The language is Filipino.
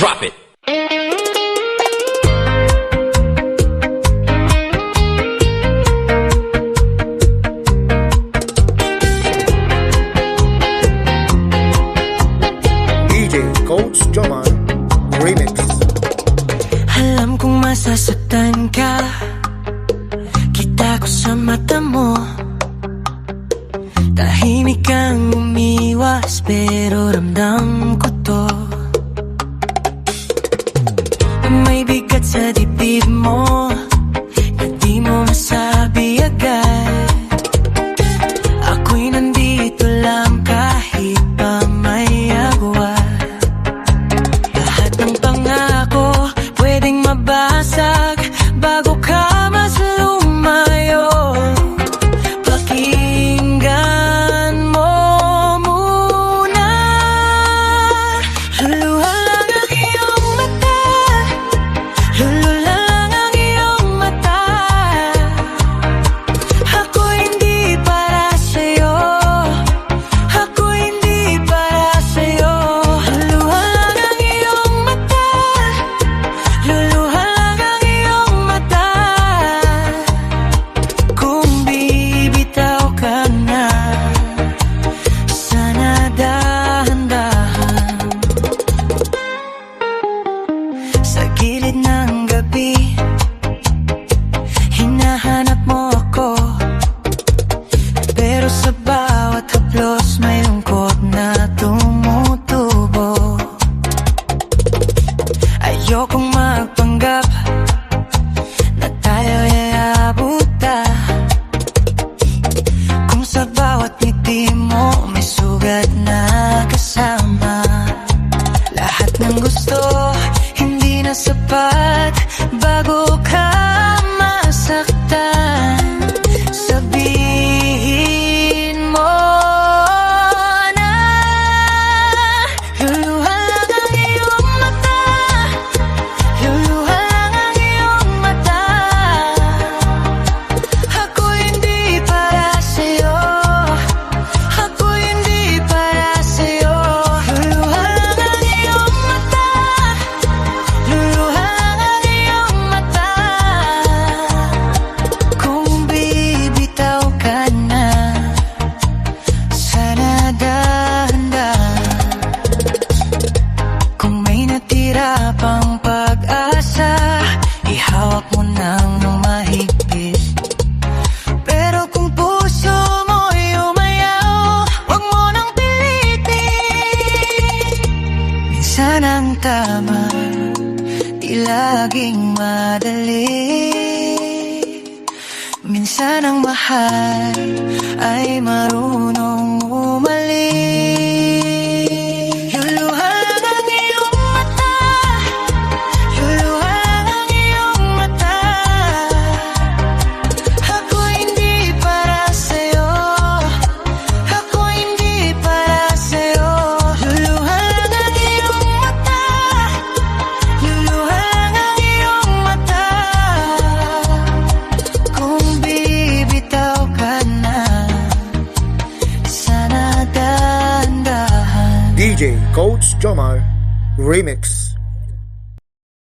Drop it. DJ Coach Jomar Remix. Alam kong masasaktan ka, kita ko sa mata mo. Tahimik kang umiwas, pero ramdam ko to. May bigat sa dibdib mo na di mo masabi agad. Ako'y nandito lang kahit pa may agwat. Lahat ng pangako pwedeng mabasag bago ka mas lumayo. Pakinggan mo muna. Luluha lang ang iyong mata, lulula lang ang iyong mata. Ako hindi para sa'yo, ako hindi para sa'yo. Luluha lang ang iyong mata, luluha lang ang iyong mata. Kung bibitaw ka na, sana dahan-dahan. Sa gilid ng gabi, hinahanap mo ako, pero sa bawat haplos may lungkot na tumutubo. Ayokong magpanggap na tayo'y aabuta, kung sa bawat ngiti mo may sugat na kasama. Lahat ng gusto hindi na sapat bago ka masaktan. Sabihin mo na luluha lang ang iyong mata, luluha lang ang iyong mata. Ako hindi para sa'yo, ako hindi para sa'yo. Luluha lang ang iyong mata, luluha lang ang iyong mata. Kung bibitaw ka na, sana dahan-dahan. Kung may natira pang pag-asa, ihawak mo nang mahigpit. Pero kung puso mo'y umayaw, huwag mo nang pilitin. Minsan ang tama, di laging madali. Minsan ang mahal ay marunong umalis. Luluha lang ang iyong mata, luluha lang ang iyong mata. Ako hindi para sa'yo, ako hindi para sa'yo. Luluha lang ang iyong mata, luluha lang ang iyong mata. Kung bibitaw ka na, sana dahan-dahan. DJ Coach Jomar Remix.